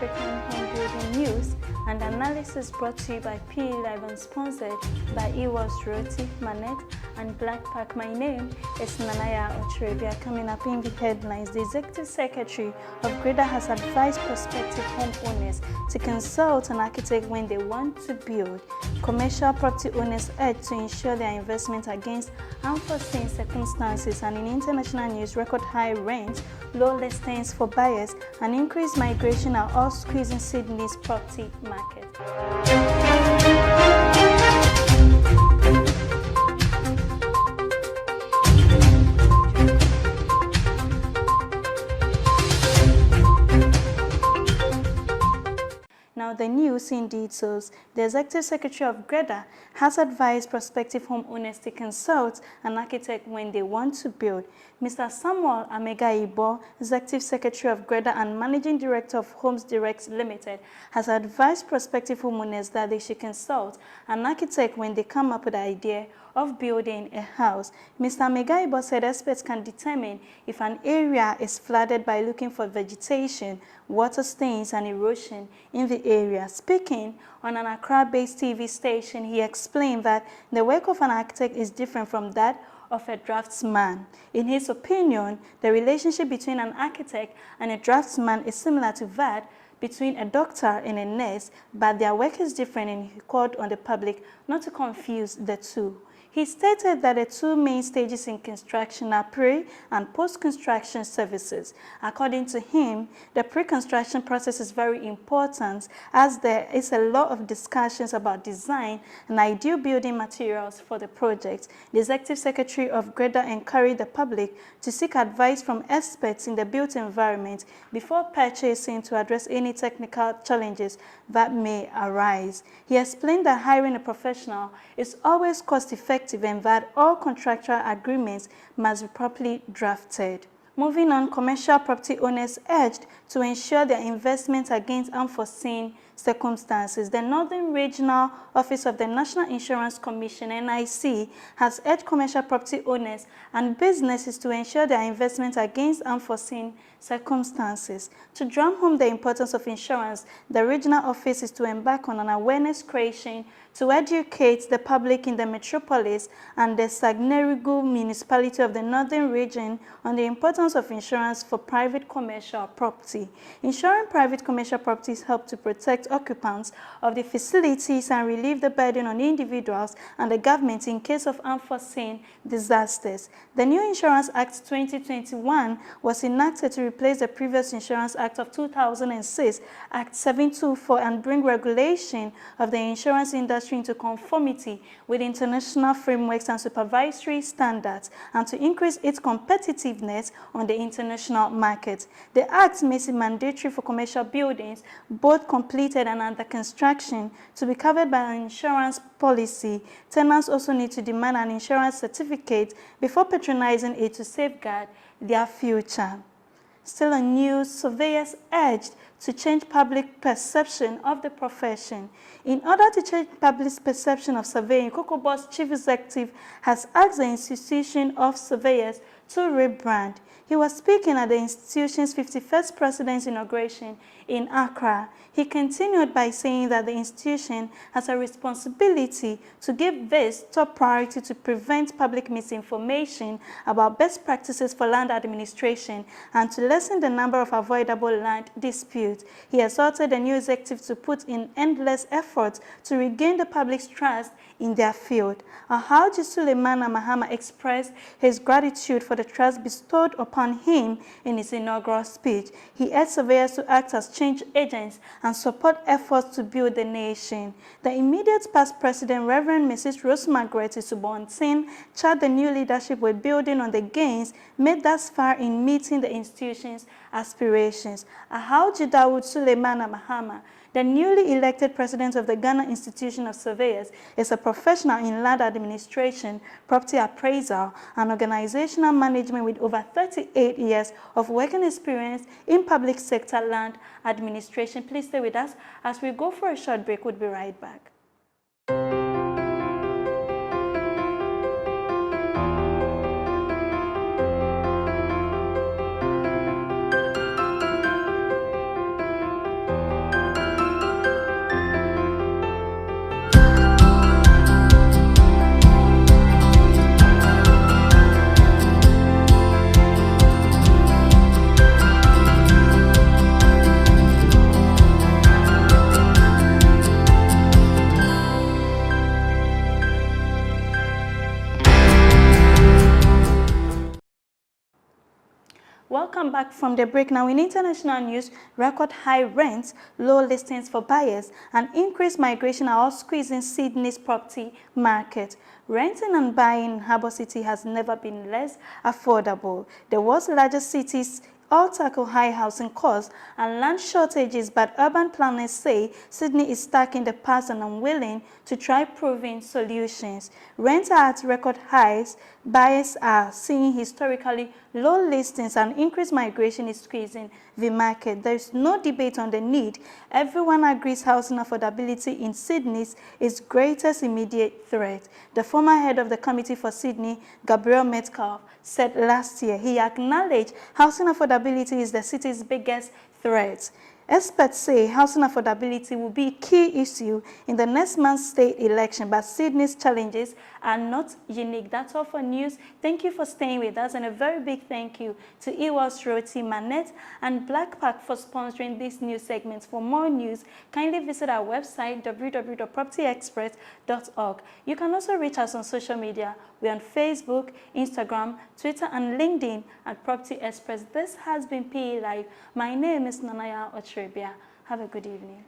African home building news and analysis brought to you by PE Live and sponsored by Ewas Roti, Manette and Black Park. My name is Nanaya Ocherevia. Coming up in the headlines, the Executive Secretary of GREDA has advised prospective homeowners to consult an architect when they want to build. Commercial property owners urged to ensure their investment against unforeseen circumstances. And in international news, record high rents, low listings for buyers, and increased migration are all squeezing Sydney's property market. Now the news in details. The Executive Secretary of GREDA has advised prospective homeowners to consult an architect when they want to build. Mr. Samuel Amega-Ibo, Executive Secretary of GREDA and Managing Director of Homes Direct Limited, has advised prospective homeowners that they should consult an architect when they come up with the idea of building a house. Mr. Amega-Ibo said experts can determine if an area is flooded by looking for vegetation, water stains, and erosion in the area. Speaking on an Accra-based TV station, he explained that the work of an architect is different from that of a draftsman. In his opinion, the relationship between an architect and a draftsman is similar to that between a doctor and a nurse, but their work is different, and he called on the public not to confuse the two. He stated that the two main stages in construction are pre- and post-construction services. According to him, the pre-construction process is very important as there is a lot of discussions about design and ideal building materials for the project. The Executive Secretary of GREDA encouraged the public to seek advice from experts in the built environment before purchasing to address any technical challenges that may arise. He explained that hiring a professional is always cost-effective and that all contractual agreements must be properly drafted. Moving on, commercial property owners urged to ensure their investment against unforeseen circumstances. The Northern Regional Office of the National Insurance Commission, NIC, has urged commercial property owners and businesses to ensure their investment against unforeseen circumstances. To drum home the importance of insurance, the regional office is to embark on an awareness creation to educate the public in the metropolis and the Sagnerigu municipality of the Northern Region on the importance of insurance for private commercial property. Insuring private commercial properties help to protect occupants of the facilities and relieve the burden on individuals and the government in case of unforeseen disasters. The new Insurance Act 2021 was enacted to replace the previous Insurance Act of 2006, Act 724, and bring regulation of the insurance industry into conformity with international frameworks and supervisory standards, and to increase its competitiveness on the international market. The Act makes it mandatory for commercial buildings, both completed and under construction, to be covered by an insurance policy. Tenants also need to demand an insurance certificate before patronizing it to safeguard their future. Still on news, surveyors urged to change public perception of the profession. In order to change public perception of surveying, COCOBO's chief executive has asked the institution of surveyors to rebrand. He was speaking at the institution's 51st president's inauguration in Accra. He continued by saying that the institution has a responsibility to give this top priority to prevent public misinformation about best practices for land administration and to lessen the number of avoidable land disputes. He exhorted the new executive to put in endless efforts to regain the public's trust in their field. Alhaji Suleiman Mahama expressed his gratitude for the trust bestowed upon him in his inaugural speech. He urged surveyors to act as change agents and support efforts to build the nation. The immediate past president, Reverend Mrs. Rose Margaret Subontin, charged the new leadership with building on the gains made thus far in meeting the institution's aspirations. Alhaji Dawood Suleiman Mahama, the newly elected president of the Ghana Institution of Surveyors, is a professional in land administration, property appraisal, and organizational management with over 38 years of working experience in public sector land administration. Please stay with us as we go for a short break. We'll be right back. Welcome back from the break. Now in international news, record high rents, low listings for buyers, and increased migration are all squeezing Sydney's property market. Renting and buying in Harbour City has never been less affordable. The world's largest cities all tackle high housing costs and land shortages, but urban planners say Sydney is stuck in the past and unwilling to try proven solutions. Rents are at record highs, buyers are seeing historically low listings, and increased migration is squeezing the market. There is no debate on the need. Everyone agrees housing affordability in Sydney is its greatest immediate threat. The former head of the Committee for Sydney, Gabriel Metcalf, said last year he acknowledged housing affordability is the city's biggest threat. Experts say housing affordability will be a key issue in the next month's state election, but Sydney's challenges are not unique. That's all for news. Thank you for staying with us, and a very big thank you to Ewell's Roti, Manette, and Blackpack for sponsoring these news segments. For more news, kindly visit our website, www.propertyexpress.org. You can also reach us on social media. We're on Facebook, Instagram, Twitter, and LinkedIn at Property Express. This has been PE Live. My name is Nanaya Otrebia. Have a good evening.